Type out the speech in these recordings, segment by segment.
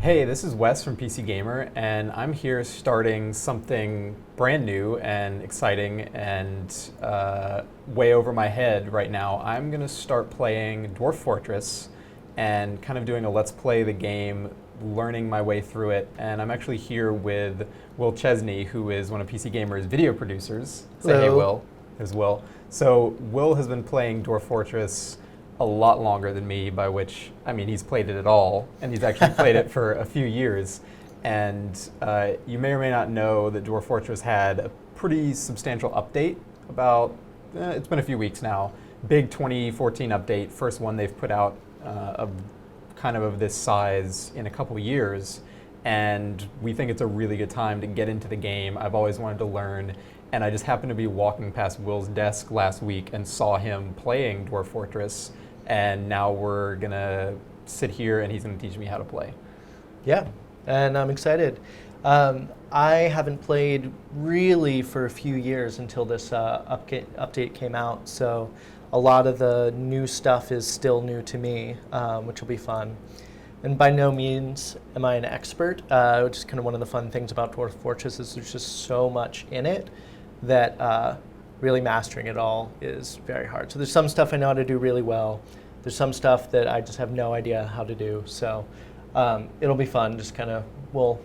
Hey, this is Wes from PC Gamer, and I'm here starting something brand new and exciting and way over my head right now. I'm going to start playing Dwarf Fortress and kind of doing a let's play the game, learning my way through it. And I'm actually here with Will Chesney, who is one of PC Gamer's video producers. Say hey, Will. There's Will. So Will has been playing Dwarf Fortress a lot longer than me, by which, I mean, he's played it at all, and he's actually played it for a few years. And you may or may not know that Dwarf Fortress had a pretty substantial update about, it's been a few weeks now, big 2014 update, first one they've put out of kind of this size in a couple years. And we think it's a really good time to get into the game. I've always wanted to learn, and I just happened to be walking past Will's desk last week and saw him playing Dwarf Fortress. And now we're gonna sit here and he's gonna teach me how to play. Yeah, and I'm excited. I haven't played really for a few years until this update came out, so a lot of the new stuff is still new to me, which will be fun. And by no means am I an expert, which is kind of one of the fun things about Dwarf Fortress is there's just so much in it that really mastering it all is very hard. So there's some stuff I know how to do really well. There's some stuff that I just have no idea how to do. So it'll be fun. Just kind of we'll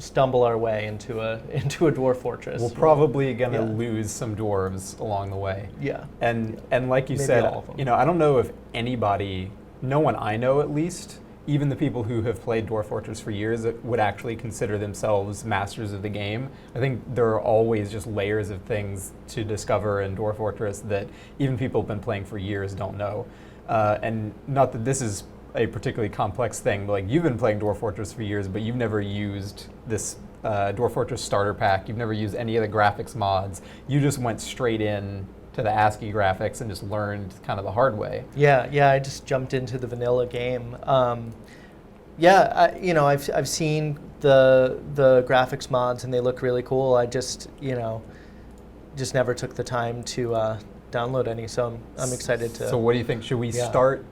stumble our way into a Dwarf Fortress. We're probably gonna lose some dwarves along the way. Yeah. And like you said, you know, I don't know if anybody, no one I know at least, even the people who have played Dwarf Fortress for years would actually consider themselves masters of the game. I think there are always just layers of things to discover in Dwarf Fortress that even people who've been playing for years don't know. And not that this is a particularly complex thing, but like you've been playing Dwarf Fortress for years, but you've never used this Dwarf Fortress starter pack. You've never used any of the graphics mods. You just went straight in to the ASCII graphics and just learned kind of the hard way. Yeah, I just jumped into the vanilla game. I've seen the graphics mods and they look really cool. I just never took the time to download any, so I'm excited to. So what do you think? Should we start?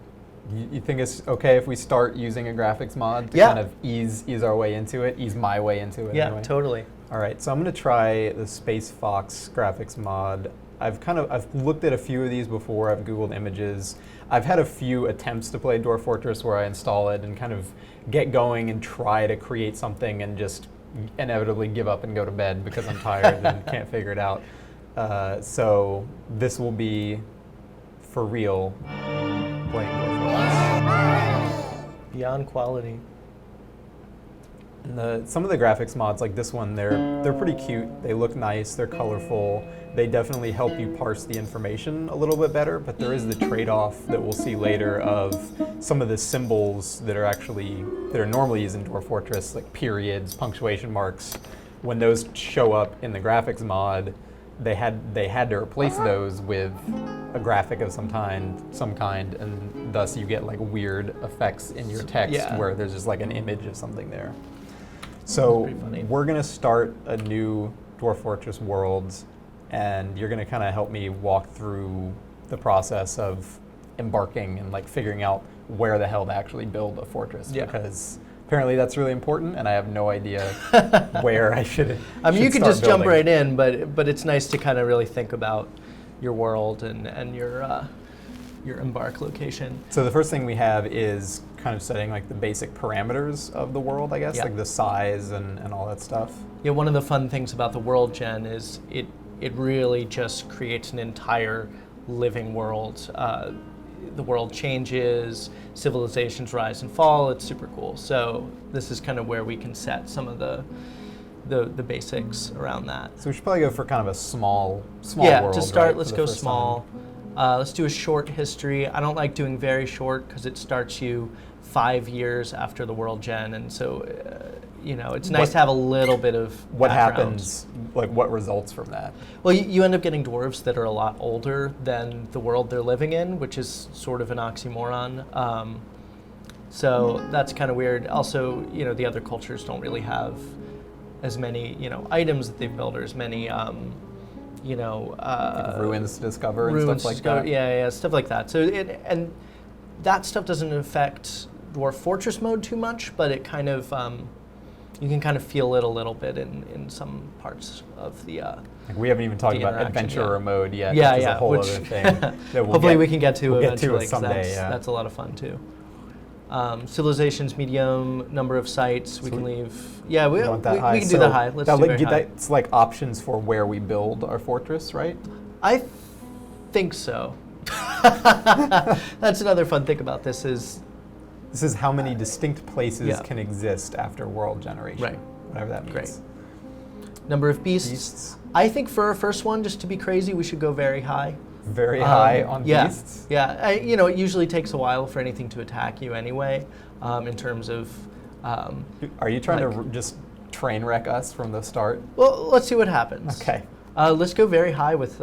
You think it's okay if we start using a graphics mod to kind of ease our way into it, ease my way into it? Yeah, anyway? Totally. All right, so I'm going to try the Space Fox graphics mod. I've looked at a few of these before. I've Googled images. I've had a few attempts to play Dwarf Fortress where I install it and kind of get going and try to create something and just inevitably give up and go to bed because I'm tired and can't figure it out. So this will be for real playing Dwarf Fortress. Beyond quality. And some of the graphics mods, like this one, they're pretty cute. They look nice. They're colorful. They definitely help you parse the information a little bit better, but there is the trade-off that we'll see later of some of the symbols that are normally used in Dwarf Fortress, like periods, punctuation marks. When those show up in the graphics mod, they had to replace those with a graphic of some kind, and thus you get like weird effects in your text where there's just like an image of something there. So we're gonna start a new Dwarf Fortress world, and you're gonna kind of help me walk through the process of embarking and like figuring out where the hell to actually build a fortress, because apparently that's really important, and I have no idea where I should. I mean, you can just building. jump right in, but it's nice to kind of really think about your world and your embark location. So the first thing we have is kind of setting like the basic parameters of the world, I guess, like the size and all that stuff. Yeah, one of the fun things about the world gen is it really just creates an entire living world. The world changes, civilizations rise and fall. It's super cool. So this is kind of where we can set some of the basics around that. So we should probably go for kind of a small world. Yeah, to start, right, let's go small. Let's do a short history. I don't like doing very short because it starts you 5 years after the world gen, and so it's nice to have a little bit of what background. happens, like what results from that. Well, you end up getting dwarves that are a lot older than the world they're living in, which is sort of an oxymoron. So that's kind of weird. Also, the other cultures don't really have as many items that they've built, or as many like ruins to discover and stuff like that. Yeah, stuff like that. So and that stuff doesn't affect Dwarf Fortress mode too much, but it kind of you can kind of feel it a little bit in some parts of the. Like we haven't even talked about adventurer mode yet. Yeah, which is yeah. a whole other thing. That Hopefully we can get to we'll eventually. Get to it someday. That's a lot of fun too. Civilization's medium, number of sites. We can leave. Yeah, we can do the high. Let's do very high. That's like options for where we build our fortress, right? I think so. That's another fun thing about this is. This is how many distinct places can exist after world generation. Right. Whatever that means. Great. Number of beasts. I think for our first one, just to be crazy, we should go very high. Very high on beasts? Yeah. It usually takes a while for anything to attack you anyway, in terms of... Are you trying to just train wreck us from the start? Well, let's see what happens. Okay. Let's go very high with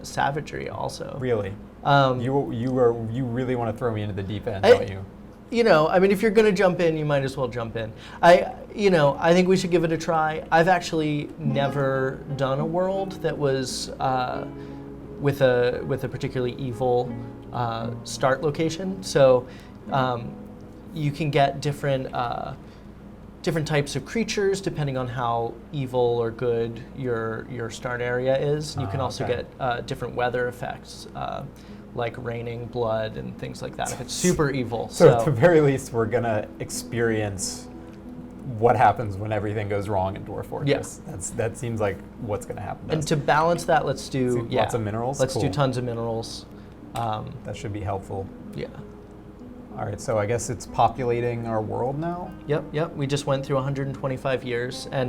savagery also. Really? You really want to throw me into the deep end, don't you? If you're going to jump in, you might as well jump in. I think we should give it a try. I've actually never done a world that was with a particularly evil start location. So you can get different types of creatures depending on how evil or good your start area is. You can also get different weather effects. Like raining blood and things like that if it's super evil. So at the very least, we're going to experience what happens when everything goes wrong in Dwarf Fortress. Yeah. That seems like what's going to happen. And to balance that, let's do lots of minerals? Let's do tons of minerals. That should be helpful. Yeah. All right, so I guess it's populating our world now? Yep. We just went through 125 years. And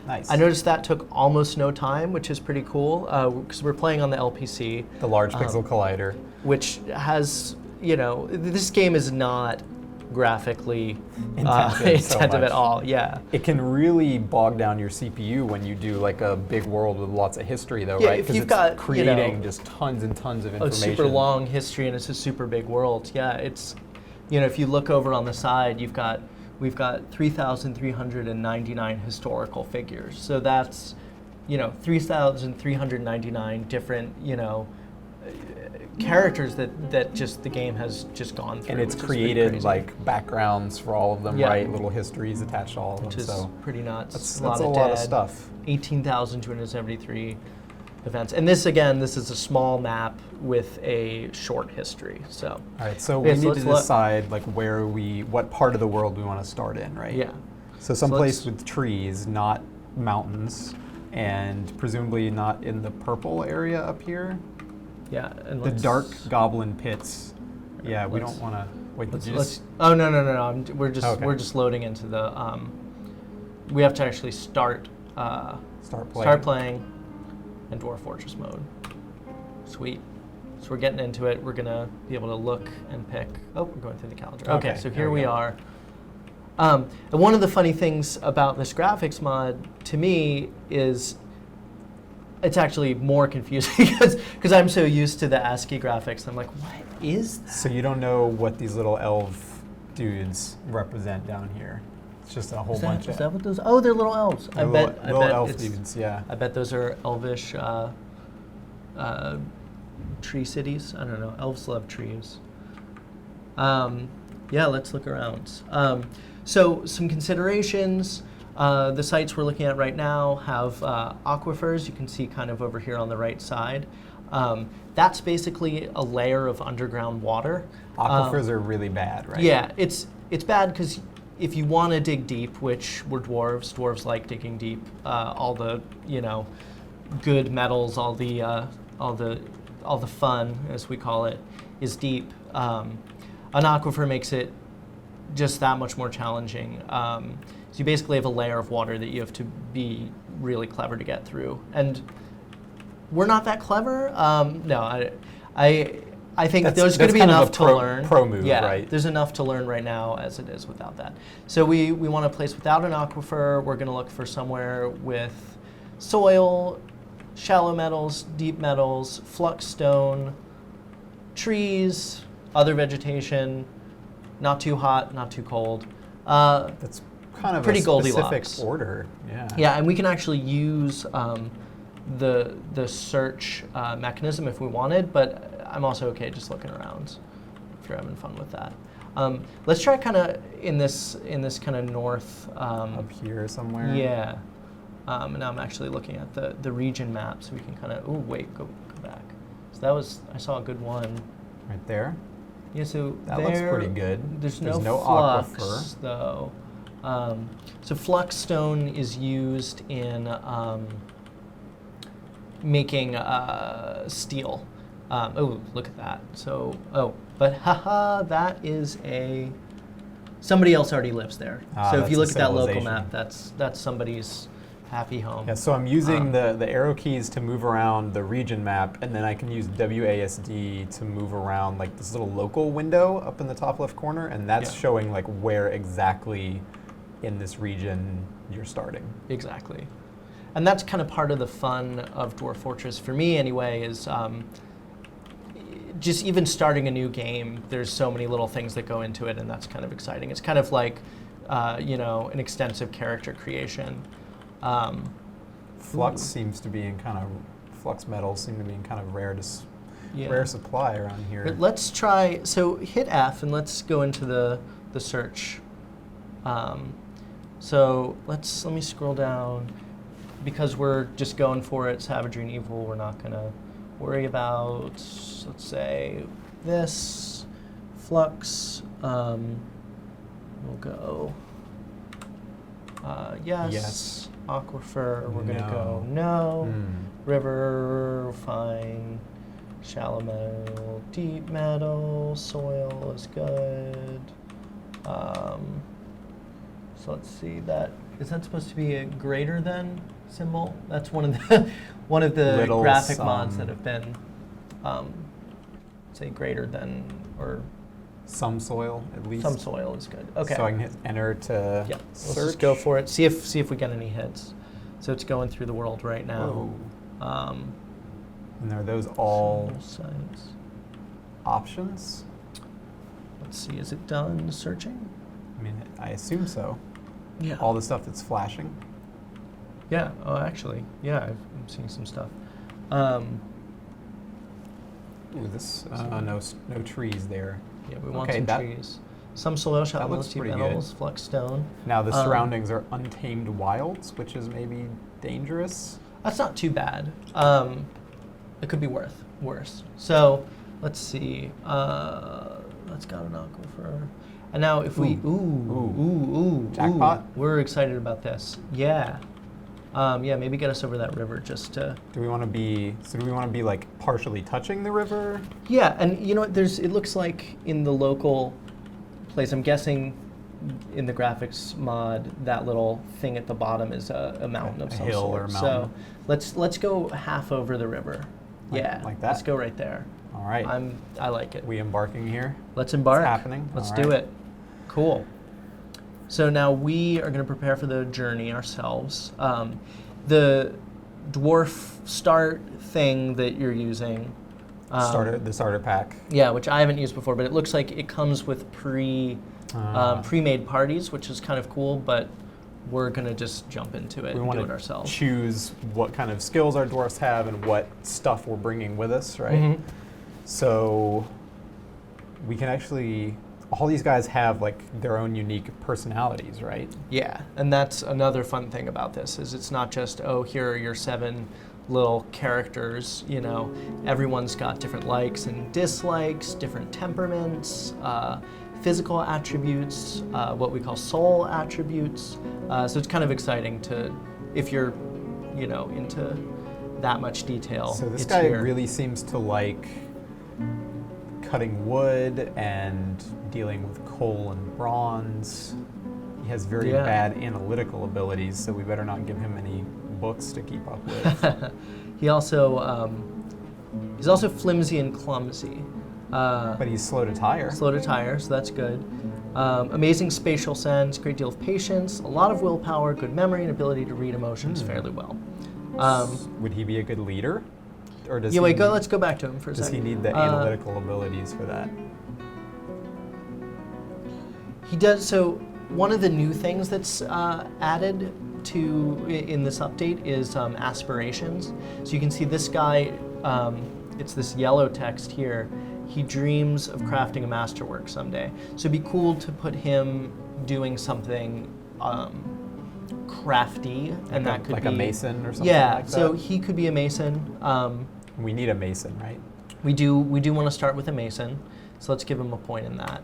nice. I noticed that took almost no time, which is pretty cool, because we're playing on the LPC. The Large Pixel Collider. Which has, this game is not graphically intensive at all. Yeah. It can really bog down your CPU when you do like a big world with lots of history, though, right? If you've got creating just tons and tons of information. A super long history and it's a super big world. Yeah, it's, if you look over on the side, we've got 3,399 historical figures. So that's, 3,399 different, characters that just the game has just gone through. And it's created like backgrounds for all of them, right? Little histories attached to all of them. Which is pretty nuts. That's a lot of stuff. 18,273 events. And this is a small map with a short history. So. All right, so we need to decide like what part of the world we want to start in, right? Yeah. So someplace with trees, not mountains, and presumably not in the purple area up here. Yeah, and the dark goblin pits. Yeah, we don't want to wait. Oh no! We're just loading into the. We have to actually start playing in Dwarf Fortress mode. Sweet. So we're getting into it. We're gonna be able to look and pick. Oh, we're going through the calendar. Okay, so here we are. And one of the funny things about this graphics mod to me is it's actually more confusing because I'm so used to the ASCII graphics. I'm like, what is that? So you don't know what these little elf dudes represent down here. It's just a whole bunch of... Is that what those... Oh, they're little elves. I bet elf dudes, yeah. I bet those are elvish tree cities. I don't know. Elves love trees. Yeah, let's look around. So some considerations. The sites we're looking at right now have aquifers. You can see kind of over here on the right side. That's basically a layer of underground water. Aquifers are really bad, right? Yeah, it's bad because if you want to dig deep, which we're dwarves like digging deep. All the good metals, all the fun, as we call it, is deep. An aquifer makes it just that much more challenging. So you basically have a layer of water that you have to be really clever to get through. And we're not that clever. No, I think there's going to be enough to learn. Pro move, right? There's enough to learn right now as it is without that. So we want a place without an aquifer. We're going to look for somewhere with soil, shallow metals, deep metals, flux stone, trees, other vegetation, not too hot, not too cold. That's kind of pretty a Goldilocks. specific order. Yeah. Yeah, and we can actually use the search mechanism if we wanted, but I'm also okay just looking around if you're having fun with that. Let's try kind of in this kind of north. Up here somewhere. Yeah. And now I'm actually looking at the region map, so we can kind of. Oh wait, go back. So I saw a good one. Right there. Yeah, so that looks pretty good. There's no flux, aquifer though. So flux stone is used in making steel. Oh, look at that. So, but haha, that is somebody else already lives there. So if you look at that local map, that's somebody's happy home. Yeah, so I'm using the arrow keys to move around the region map, and then I can use WASD to move around like this little local window up in the top left corner, and that's showing like where exactly in this region you're starting. Exactly. And that's kind of part of the fun of Dwarf Fortress, for me anyway, is just even starting a new game, there's so many little things that go into it, and that's kind of exciting. It's kind of like, an extensive character creation. Flux seems to be in flux metals seem to be in kind of rare supply around here. But let's try, so hit F and let's go into the search. So let me scroll down. Because we're just going for it, savagery and evil, we're not gonna worry about, let's say, this, flux, we'll go, yes. Aquifer, we're gonna go no. River, fine. Shallow metal, deep metal, soil is good. So let's see, is that supposed to be a greater than symbol? That's one of the graphic mods that have been, say greater than or. Some soil, at least. Some soil is good. Okay. So I can hit enter to search. Let's just go for it. See if we get any hits. So it's going through the world right now. And are those all options? Let's see. Is it done searching? I mean, I assume so. Yeah. All the stuff that's flashing. Yeah. Oh, actually, yeah. I'm seeing some stuff. Ooh, this no trees there. Yeah, we want some trees. Some soil, shallow deep metals, flux stone. Now the surroundings are untamed wilds, which is maybe dangerous. That's not too bad. It could be worse. So let's see. Let's got an aquifer. And now if we jackpot. We're excited about this. Yeah. Maybe get us over that river just to. Do we want to be like partially touching the river? Yeah, and you know what? It looks like in the local place. I'm guessing in the graphics mod that little thing at the bottom is a mountain of some hill sort. or a mountain. So let's go half over the river. Like that. Let's go right there. All right. I like it. We embarking here? Let's embark. It's happening. Let's do it. Cool. So now we are going to prepare for the journey ourselves. The dwarf start thing that you're using. The starter pack. Yeah, which I haven't used before, but it looks like it comes with pre-made parties, which is kind of cool, but we're going to just jump into it and do it ourselves. Choose what kind of skills our dwarfs have and what stuff we're bringing with us, right? Mm-hmm. So we can actually, all these guys have like their own unique personalities, right? Yeah, and that's another fun thing about this, is it's not just, here are your 7 little characters, everyone's got different likes and dislikes, different temperaments, physical attributes, what we call soul attributes. So it's kind of exciting if you're, into that much detail. So this guy really seems to like cutting wood and dealing with coal and bronze. He has very bad analytical abilities, so we better not give him any books to keep up with. He's also flimsy and clumsy. But he's slow to tire. Slow to tire, so that's good. Amazing spatial sense, great deal of patience, a lot of willpower, good memory, and ability to read emotions fairly well. Would he be a good leader? Or does let's go back to him for a second. Does he need the analytical abilities for that? He does. So one of the new things that's added in this update is aspirations. So you can see this guy, it's this yellow text here, he dreams of crafting a masterwork someday. So it'd be cool to put him doing something crafty, and that could like be a mason or something yeah. like that. So he could be a mason. We need a mason, right? We do want to start with a mason, so let's give him a point in that.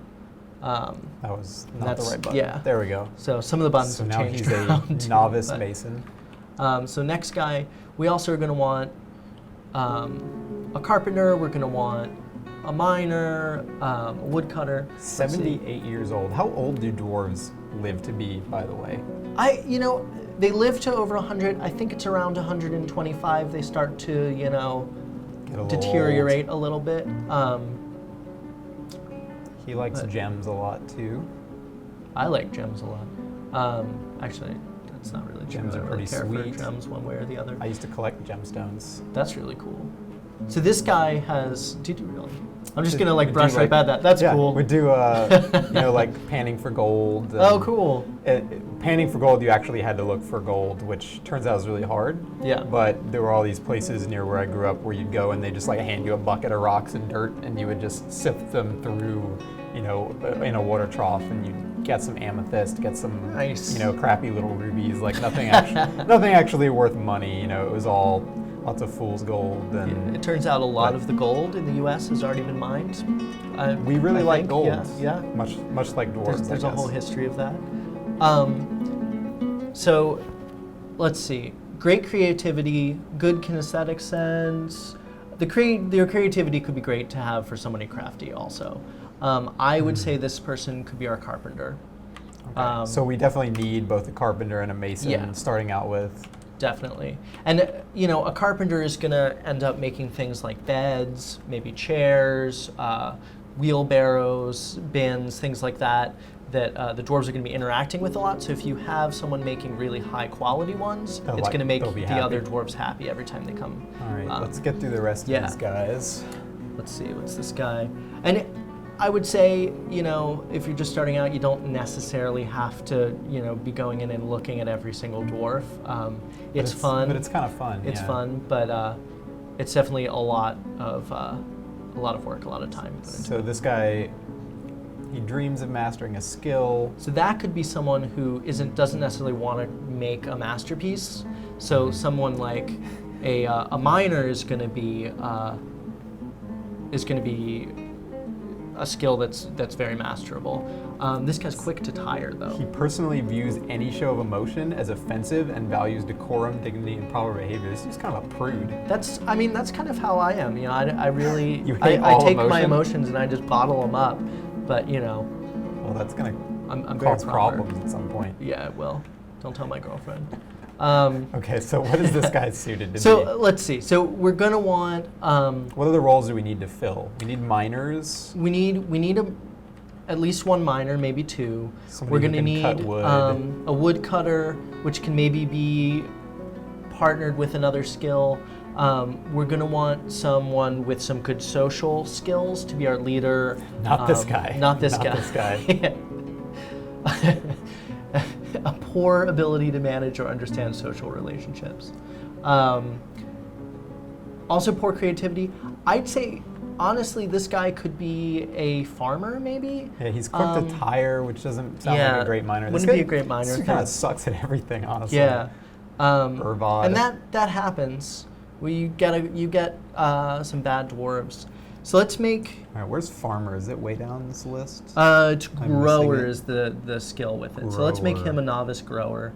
That was not the right button. Yeah. There we go. So some of the buttons So have now changed he's around. a novice but, mason. So next guy, we also are going to want a carpenter. We're going to want a miner, a woodcutter. 78 years old. How old do dwarves live to be, by the way? They live to over 100. I think it's around 125. They start to, Get a little deteriorate a little bit. He likes gems a lot too. I like gems a lot. Actually, that's not really true. Gems I are don't really pretty care sweet. for gems one way or the other. I used to collect gemstones. That's really cool. So this guy has. Did you really? I'm just gonna We brush do, right by that. That's yeah, cool. We do, like panning for gold. Oh, cool. Panning for gold, you actually had to look for gold, which turns out is really hard. Yeah. But there were all these places near where I grew up where you'd go and they just hand you a bucket of rocks and dirt, and you would just sift them through, in a water trough, and you'd get some amethyst, get some, nice. Crappy little rubies, nothing actually worth money. It was all lots of fool's gold. And It turns out a lot of the gold in the U.S. has already been mined. we really like gold. Yeah. Much like dwarves. There's I a whole guess. history of that. So let's see. Great creativity, good kinesthetic sense. Their creativity could be great to have for somebody crafty also. I would say this person could be our carpenter. Okay. So we definitely need both a carpenter and a mason Yeah. starting out with. Definitely. And, a carpenter is going to end up making things like beds, maybe chairs, wheelbarrows, bins, things like that, that the dwarves are going to be interacting with a lot. So if you have someone making really high quality ones, it's going to make they'll be the happy. other dwarves happy every time they come. All right, let's get through the rest of these guys. Let's see, what's this guy? And I would say, if you're just starting out, you don't necessarily have to, be going in and looking at every single dwarf. It's fun. But it's kind of fun. It's fun, but it's definitely a lot of work, a lot of time put into So it. this guy, he dreams of mastering a skill. So that could be someone who doesn't necessarily want to make a masterpiece. So someone like a miner is going to be a skill that's very masterable. This guy's quick to tire, though. He personally views any show of emotion as offensive and values decorum, dignity, and proper behavior. This is kind of a prude. That's kind of how I am. I really You hate I all take my emotion? emotions and I just bottle them up. But Well, that's gonna I'm very cause proper. problems at some point. Yeah, it will. Don't tell my girlfriend. Okay, so what is this guy suited to So be? let's see. So we're gonna want. What other roles do we need to fill? We need miners. We need at least one miner, maybe two. Somebody We're who gonna can need cut wood. a woodcutter, which can maybe be partnered with another skill. We're gonna want someone with some good social skills to be our leader. Not this guy. Not this Not guy. this guy. A poor ability to manage or understand social relationships. Also poor creativity. I'd say, honestly, this guy could be a farmer, maybe. Yeah, he's quick to tire, which doesn't sound like a great miner. Wouldn't be a great miner. This kind of sucks at everything, honestly. Yeah. Irvad. And that happens. You get some bad dwarves. So let's make. All right, where's farmer? Is it way down this list? It's I'm missing grower it. is the skill with it. So let's make Grower. him a novice grower.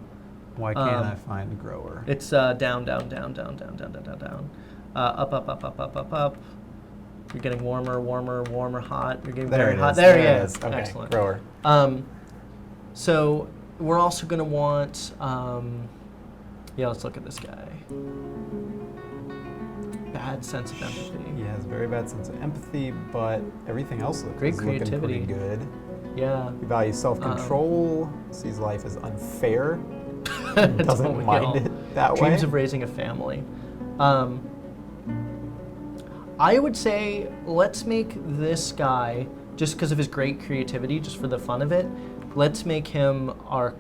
Why can't I find a grower? It's down, down, down, down, down, down, down, down. Up, up, up, up, up, up, up. You're getting warmer, warmer, warmer, hot. You're getting There very it hot. is. There There he it is. is. Okay, Excellent. grower. So we're also going to want. Let's look at this guy. Bad sense of empathy. He has a very bad sense of empathy, but everything else looks Great looking pretty creativity. good. Yeah. He values self-control, sees life as unfair, Don't doesn't we mind all? it that way. Dreams of raising a family. I would say let's make this guy, just because of his great creativity, just for the fun of it, let's make him our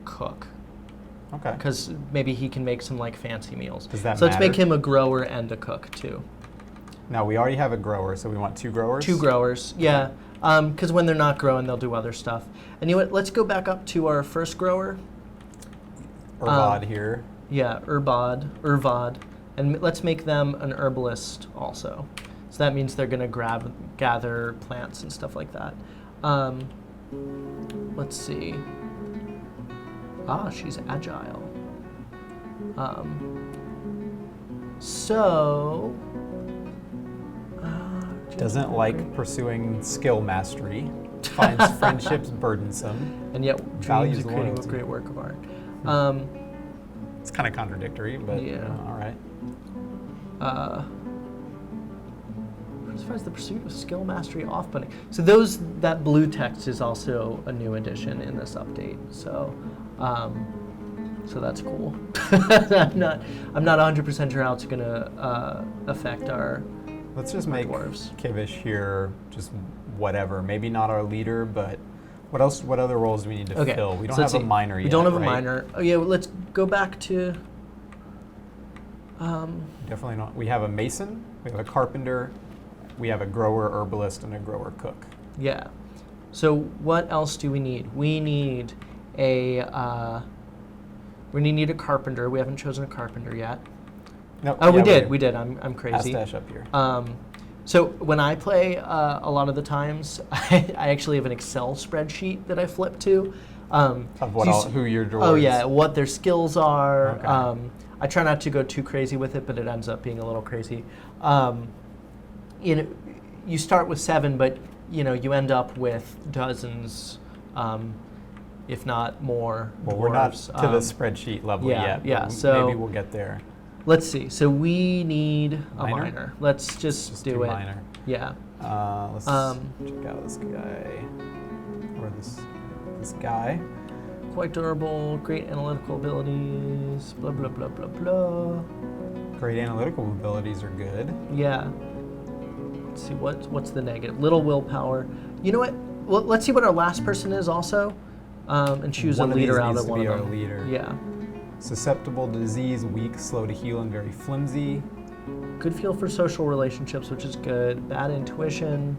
cook. Okay. Because maybe he can make some fancy meals. Does that So let's make matter? him a grower and a cook too. Now we already have a grower, so we want 2 growers? 2 growers, yeah. Because when they're not growing, they'll do other stuff. And you know what? Let's go back up to our first grower. Herbod here. Yeah, Urvod. And let's make them an herbalist also. So that means they're going to gather plants and stuff like that. Let's see. She's agile. Doesn't like pursuing skill mastery. Finds friendships burdensome. And yet Values dreams of creating a loyalty. great work of art. It's kind of contradictory, but Yeah. all right. As the pursuit of skill mastery off-putting. So that blue text is also a new addition in this update. So that's cool. I'm not 100% sure how it's going to affect our. Let's just make dwarves. Kivish here just whatever. Maybe not our leader, but what else? What other roles do we need to Okay. fill? We don't So have let's a miner yet. We don't have right? a miner. Oh yeah, let's go back to. Definitely not. We have a mason. We have a carpenter. We have a grower herbalist and a grower cook. Yeah. So what else do we need? We need a carpenter. We haven't chosen a carpenter yet. No. Oh, yeah, we did. I'm crazy. Astash up here. So when I play, a lot of the times, I actually have an Excel spreadsheet that I flip to. Of who your dwarves. Oh yeah, what their skills are. Okay. I try not to go too crazy with it, but it ends up being a little crazy. You start with 7, but you end up with dozens, if not more. Well, dwarves. we're not to the spreadsheet level yet. Yeah. But So maybe we'll get there. let's see. So we need a Miner? miner. Let's just do it. Miner. Yeah. Let's check out this guy or this guy. Quite durable, great analytical abilities, blah, blah, blah, blah, blah. Great analytical abilities are good. Yeah. Let's see, what's the negative? Little willpower. You know what? Well, let's see what our last person is also, and choose One a of these leader out needs of to one be of our them. leader. Yeah. Susceptible to disease, weak, slow to heal, and very flimsy. Good feel for social relationships, which is good. Bad intuition.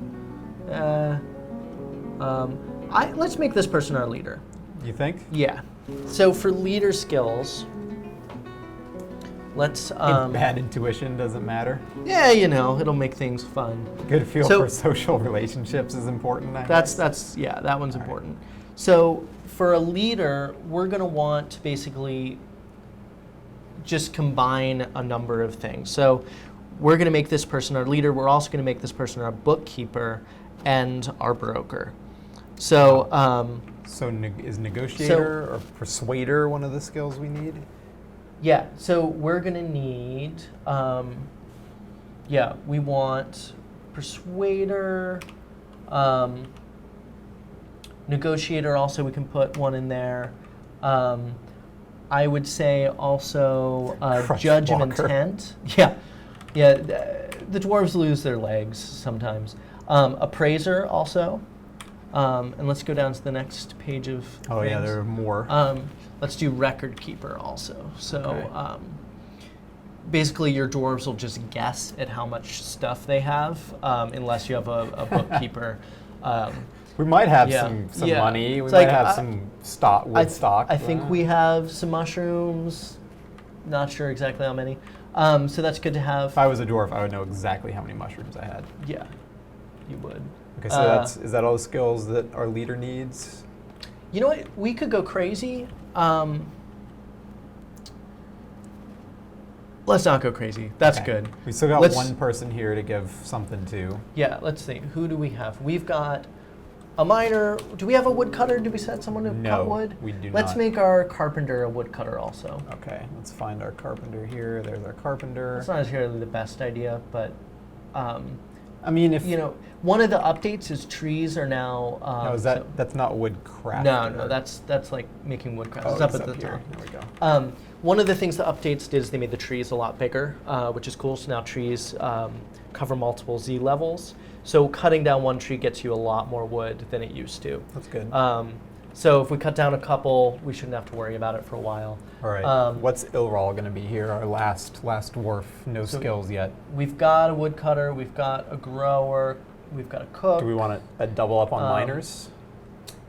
Let's make this person our leader. You think? Yeah. So for leader skills, let's. Bad intuition doesn't matter. Yeah, it'll make things fun. Good feel So- for social relationships is important. I guess. That one's important. So for a leader, we're gonna want to basically just combine a number of things. So we're gonna make this person our leader. We're also gonna make this person our bookkeeper and our broker. So. So is negotiator or persuader one of the skills we need? Yeah, so we're gonna need, we want persuader, negotiator also, we can put one in there. I would say also judge of Walker. intent. Yeah, the dwarves lose their legs sometimes. Appraiser also. And let's go down to the next page of Oh yeah, things. there are more. Let's do record keeper also. So Okay. basically your dwarves will just guess at how much stuff they have, unless you have a bookkeeper. We might have yeah. some Yeah. money. We It's might like, have some wood stock. I think we have some mushrooms. Not sure exactly how many. So that's good to have. If I was a dwarf, I would know exactly how many mushrooms I had. Yeah, you would. Okay, so is that all the skills that our leader needs? You know what? We could go crazy. Let's not go crazy. That's Okay. good. We still got Let's- one person here to give something to. Yeah, let's see. Who do we have? We've got a miner. Do we have a woodcutter? Did we set someone to cut No, wood? we do Let's not. make our carpenter a woodcutter also. Okay, let's find our carpenter here. There's our carpenter. That's not necessarily the best idea, but I mean, if one of the updates is trees are now. no, that's not woodcraft. No, that's like making woodcraft. Oh, It's up it's at the here. top. There we go. One of the things the updates did is they made the trees a lot bigger, which is cool. So now trees cover multiple Z levels. So cutting down one tree gets you a lot more wood than it used to. That's good. So if we cut down a couple, we shouldn't have to worry about it for a while. All right. What's Ilral going to be here? Our last dwarf. No skills yet. We've got a woodcutter. We've got a grower. We've got a cook. Do we want a double up on miners?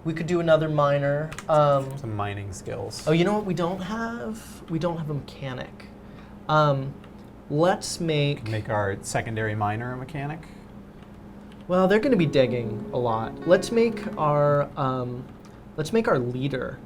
We could do another miner. Some mining skills. Oh, you know what we don't have? We don't have a mechanic. Let's make our secondary miner a mechanic. Well, they're going to be digging a lot. Let's make our leader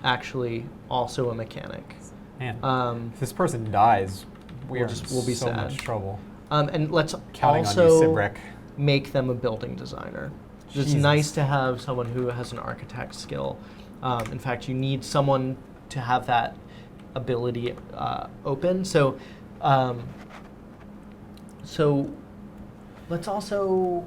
actually also a mechanic. Man, if this person dies, we'll be so sad. Much trouble. And let's Counting also on you, Sibrick. Make them a building designer. It's nice to have someone who has an architect skill. In fact, you need someone to have that ability open. So let's also.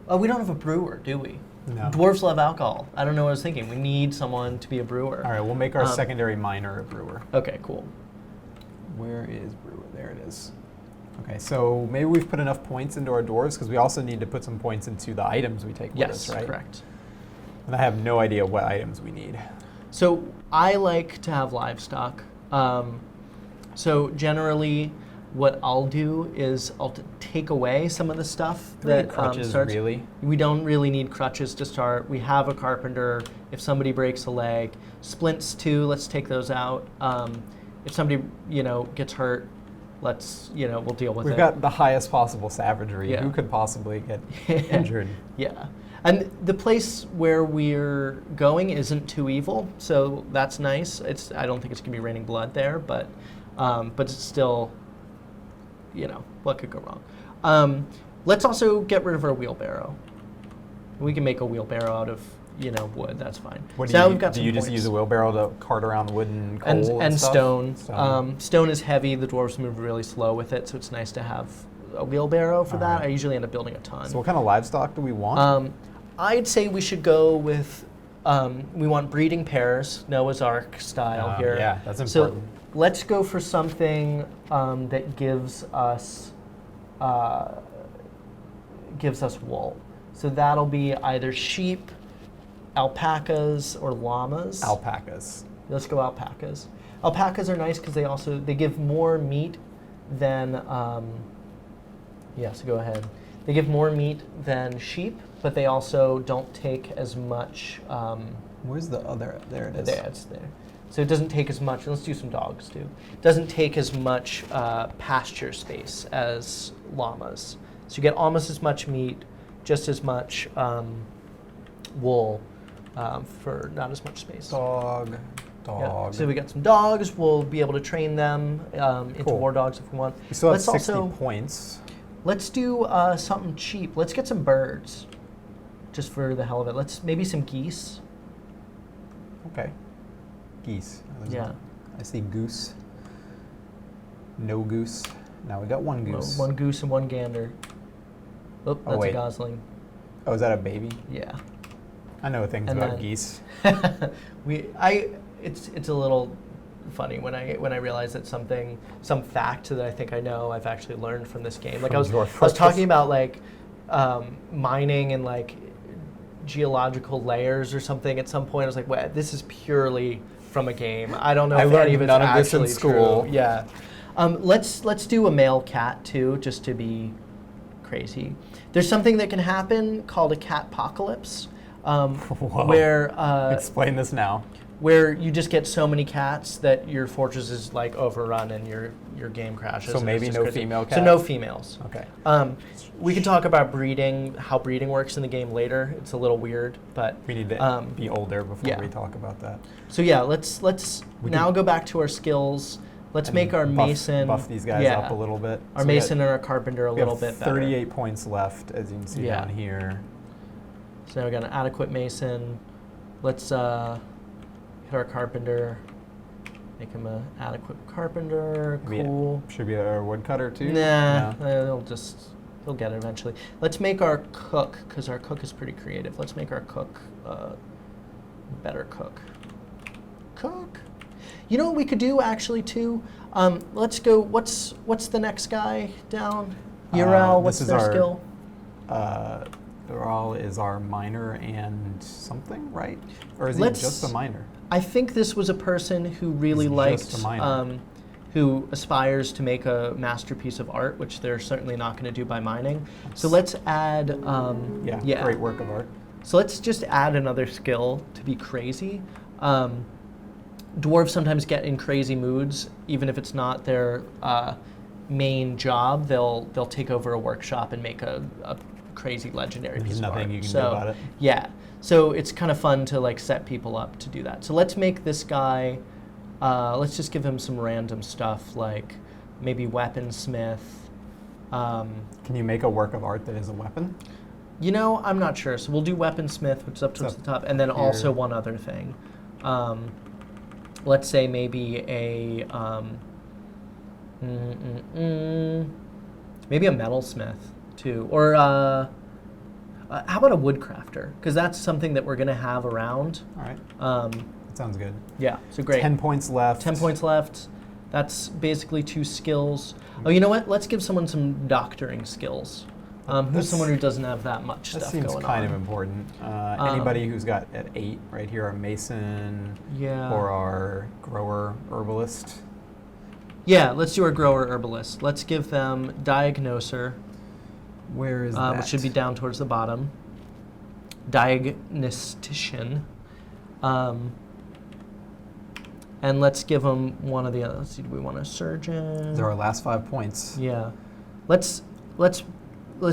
Oh, we don't have a brewer, do we? No. Dwarves love alcohol. I don't know what I was thinking. We need someone to be a brewer. All right, we'll make our secondary miner a brewer. Okay, cool. Where is brewer? There it is. Okay, so maybe we've put enough points into our dwarves because we also need to put some points into the items we take with us, right? Yes, correct. And I have no idea what items we need. So I like to have livestock. So generally, what I'll do is I'll take away some of the stuff that crutches, starts. really? We don't really need crutches to start. We have a carpenter. If somebody breaks a leg, splints too. Let's take those out. If somebody gets hurt, we'll deal with it. We've got the highest possible savagery. Yeah. Who could possibly get injured? Yeah. And the place where we're going isn't too evil, so that's nice. I don't think it's gonna be raining blood there, but it's still, what could go wrong? Let's also get rid of our wheelbarrow. We can make a wheelbarrow out of wood. That's fine. Do you just use a wheelbarrow to cart around wood and coal and stuff? Stone? Stone is heavy. The dwarves move really slow with it, so it's nice to have a wheelbarrow for that. Right. I usually end up building a ton. So what kind of livestock do we want? I'd say we should go with, we want breeding pairs, Noah's Ark style here. Yeah, that's important. So let's go for something that gives us wool. So that'll be either sheep, alpacas, or llamas. Alpacas. Let's go alpacas. Alpacas are nice because they give more meat than, so go ahead. They give more meat than sheep, but they also don't take as much. Where's the other? There it is. There, it's there. So it doesn't take as much. Let's do some dogs too. It doesn't take as much pasture space as llamas. So you get almost as much meat, just as much wool for not as much space. Dog. Yeah. So we got some dogs. We'll be able to train them into war dogs if we want. We still have 60 points. Let's do something cheap. Let's get some birds, just for the hell of it. Maybe some geese. Okay. Geese. Yeah. I see goose. No goose. Now we got one goose. One goose and one gander. Oh, that's a gosling. Oh, is that a baby? Yeah. I know things about geese. It's a little funny when I realize that some fact that I think I know I've actually learned from this game. Like I was talking about mining and geological layers or something at some point. I was like, well, this is purely from a game. I don't know if any of it's actually true. Yeah. Let's do a male cat too, just to be crazy. There's something that can happen called a catpocalypse, where explain this now. Where you just get so many cats that your fortress is overrun and your game crashes. So maybe no female cats? So no females. Okay. We can talk about breeding, how breeding works in the game later. It's a little weird, but we need to be older before we talk about that. So yeah, let's now go back to our skills. Let's make our mason buff these guys up a little bit. Our mason and our carpenter a little bit better. 38 points left, as you can see down here. So now we got an adequate mason. Let's hit our carpenter. Make him an adequate carpenter. Cool. Should be a woodcutter too. Nah, he'll get it eventually. Let's make our cook, because our cook is pretty creative. Let's make our cook better cook. Cook. You know what we could do actually too? Let's go. What's the next guy down? Ural. What's their skill? inaugural is our miner and something, right? Or is Let's- he just a miner? I think this was a person who really He's just a liked, miner. who aspires to make a masterpiece of art, which they're certainly not going to do by mining. So let's add, Yeah, great work of art. So let's just add another skill to be crazy. Dwarves sometimes get in crazy moods, even if it's not their main job. They'll take over a workshop and make a crazy legendary piece There's of art. nothing you can do about it. Yeah, so it's kind of fun to like set people up to do that. So let's make this guy. Let's just give him some random stuff like maybe weaponsmith. Can you make a work of art that is a weapon? You know, I'm not sure. So we'll do weaponsmith, which is up towards the top, and then also one other thing. Let's say maybe a maybe a metalsmith too, or how about a woodcrafter? Because that's something that we're going to have around. All right. That sounds good. Yeah, so great. 10 points left. 10 points left. That's basically 2 skills. Oh, you know what? Let's give someone some doctoring skills. Who's someone who doesn't have that much That stuff seems going kind on? of important. Anybody who's got at 8 right here, our mason Yeah. or our grower herbalist. Yeah, let's do our grower herbalist. Let's give them diagnoser, Where is that? which should be down towards the bottom. Diagnostician. And let's give them one of the other. Let's see, do we want a surgeon? They're our last 5 points. Yeah. Let's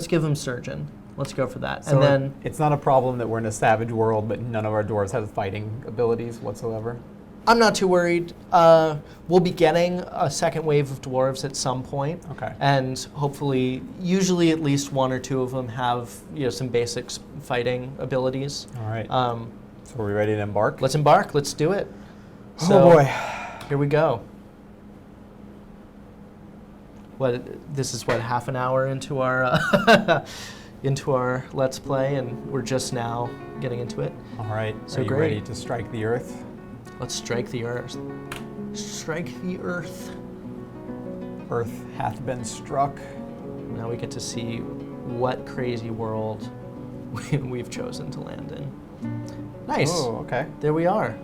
give him surgeon. Let's go for that. So and then it's not a problem that we're in a savage world, but none of our dwarves have fighting abilities whatsoever. I'm not too worried. We'll be getting a second wave of dwarves at some point. Okay. And hopefully, usually at least 1 or 2 of them have some basic fighting abilities. All right. So are we ready to embark? let's embark. Let's do it. Oh So, boy. Here we go. This is half an hour into our into our Let's Play, and we're just now getting into it. All right. So are you great. ready to strike the earth? Let's strike the earth. Strike the earth. Earth hath been struck. Now we get to see what crazy world we've chosen to land in. Nice. Oh, okay. There we are.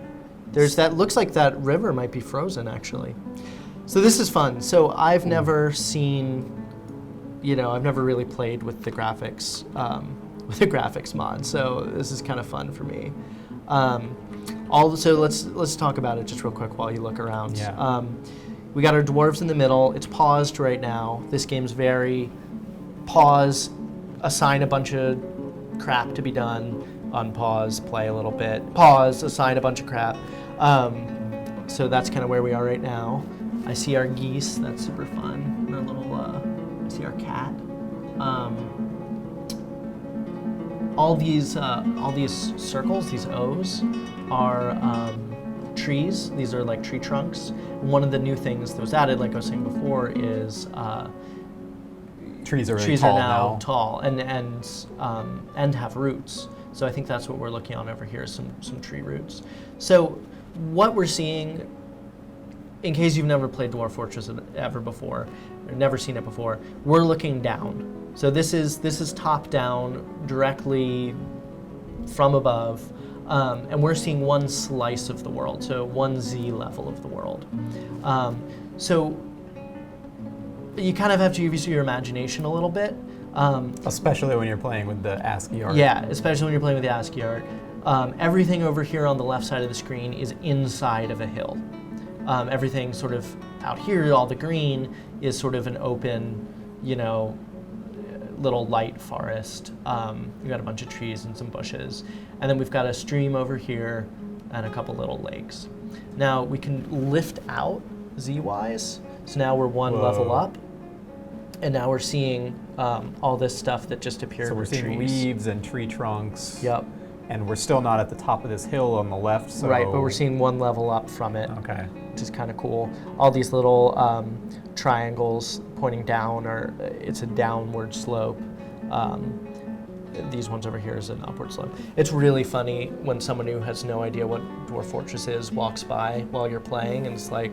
There's that. Looks like that river might be frozen, actually. So this is fun. So I've never seen, I've never really played with the graphics, mod. So this is kind of fun for me. So let's talk about it just real quick while you look around. Yeah. We got our dwarves in the middle. It's paused right now. This game's very pause, assign a bunch of crap to be done, unpause, play a little bit, pause, assign a bunch of crap. So that's kind of where we are right now. I see our geese. That's super fun. And our little, I see our cat. All these circles, these O's, are trees. These are like tree trunks. One of the new things that was added, like I was saying before, is Trees are really trees tall are now now. tall and have roots. So I think that's what we're looking on over here, some tree roots. So what we're seeing, in case you've never played Dwarf Fortress ever before, or never seen it before, we're looking down. So this is top down, directly from above, and we're seeing one slice of the world, so one Z level of the world. So you kind of have to use your imagination a little bit. Especially when you're playing with the ASCII art. Yeah, especially when you're playing with the ASCII art. Everything over here on the left side of the screen is inside of a hill. Everything sort of out here, all the green, is sort of an open, little light forest. We've got a bunch of trees and some bushes. And then we've got a stream over here and a couple little lakes. Now we can lift out Z-wise. So now we're one level up. And now we're seeing all this stuff that just appeared. So we're with seeing trees. leaves and tree trunks. Yep. And we're still not at the top of this hill on the left. So Right, but we're seeing one level up from it. Okay. Which is kind of cool. All these little triangles pointing down, it's a downward slope. These ones over here is an upward slope. It's really funny when someone who has no idea what Dwarf Fortress is walks by while you're playing, and it's like,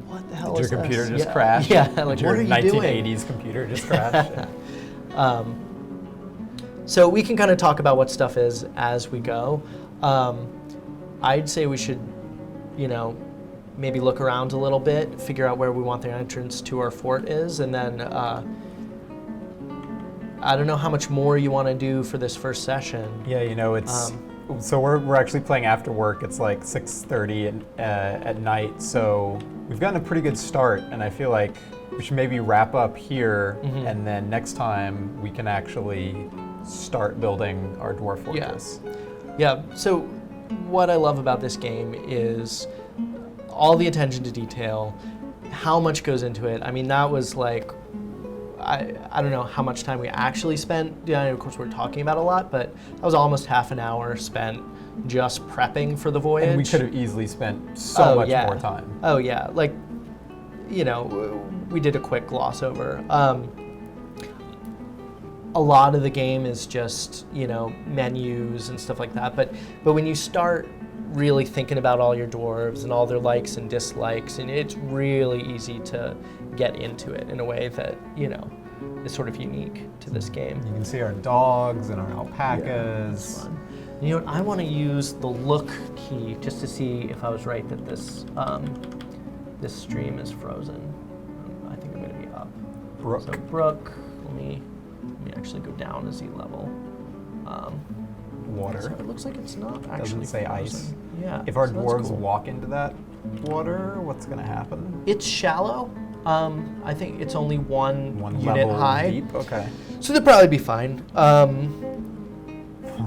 what the hell Did is your computer this? just crash? Yeah, like Did your what are you doing? 1980s computer just crash? So we can kind of talk about what stuff is as we go. I'd say we should, maybe look around a little bit, figure out where we want the entrance to our fort is, and then I don't know how much more you want to do for this first session. Yeah, it's so we're actually playing after work. It's like 6:30 at night, so we've gotten a pretty good start, and I feel like we should maybe wrap up here, and then next time we can actually start building our Dwarf Fortress. Yeah. So what I love about this game is all the attention to detail, how much goes into it. I mean, that was like, I don't know how much time we actually spent. Yeah, of course, we're talking about a lot, but that was almost half an hour spent just prepping for the voyage. And we could have easily spent so much more time. Oh, yeah. Like, we did a quick gloss over. A lot of the game is just, menus and stuff like that. But when you start really thinking about all your dwarves and all their likes and dislikes, and it's really easy to get into it in a way that, is sort of unique to this game. You can see our dogs and our alpacas. Yeah, that's fun. You know what? I want to use the look key just to see if I was right that this this stream is frozen. I think I'm going to be up. Brook. So Brook, let me actually go down a Z level. Water. So it looks like it's not actually Doesn't say frozen. ice. Yeah. If our so that's dwarves cool. walk into that water, what's going to happen? It's shallow. I think it's only one unit level high. deep. Okay. So they'll probably be fine. Well,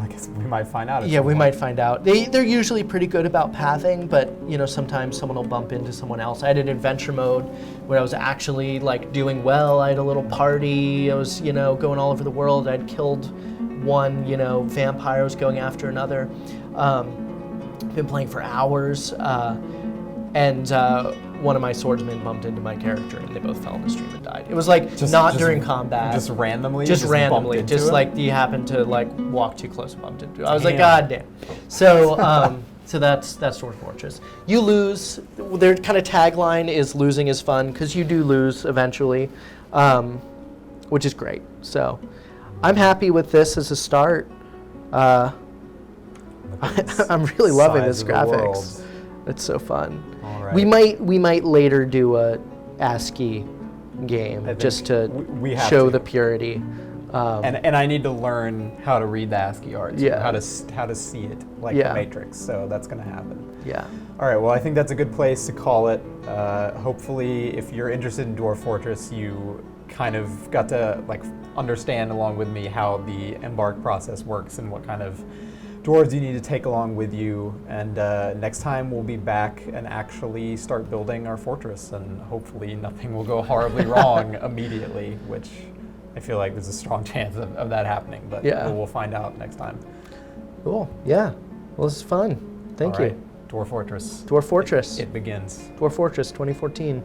I guess we might find out. Yeah, we might find out. They're usually pretty good about pathing, but sometimes someone will bump into someone else. I had an adventure mode where I was actually like doing well. I had a little party. I was going all over the world. I'd killed one vampire. I was going after another. Been playing for hours, and one of my swordsmen bumped into my character, and they both fell in the stream and died. It was like not during combat. Just randomly. Just randomly, bumped into just it? like you happened to like walk too close, bumped into it. I was like, Damn. God damn. So, so that's Dwarf Fortress. You lose. Their kind of tagline is "losing is fun" because you do lose eventually, which is great. So, I'm happy with this as a start. I'm really loving this graphics. It's so fun. All right. We might later do a ASCII game just to we have show to. the purity. And I need to learn how to read the ASCII art. Yeah. How to see it like Yeah. the Matrix. So that's going to happen. Yeah. All right. Well, I think that's a good place to call it. Hopefully, if you're interested in Dwarf Fortress, you kind of got to understand along with me how the embark process works and what kind of dwarves you need to take along with you. And next time we'll be back and actually start building our fortress, and hopefully nothing will go horribly wrong immediately, which I feel like there's a strong chance of that happening, but we'll find out next time. Cool. Yeah. Well, this is fun. Thank All you. right. Dwarf Fortress. Dwarf Fortress. It begins. Dwarf Fortress 2014.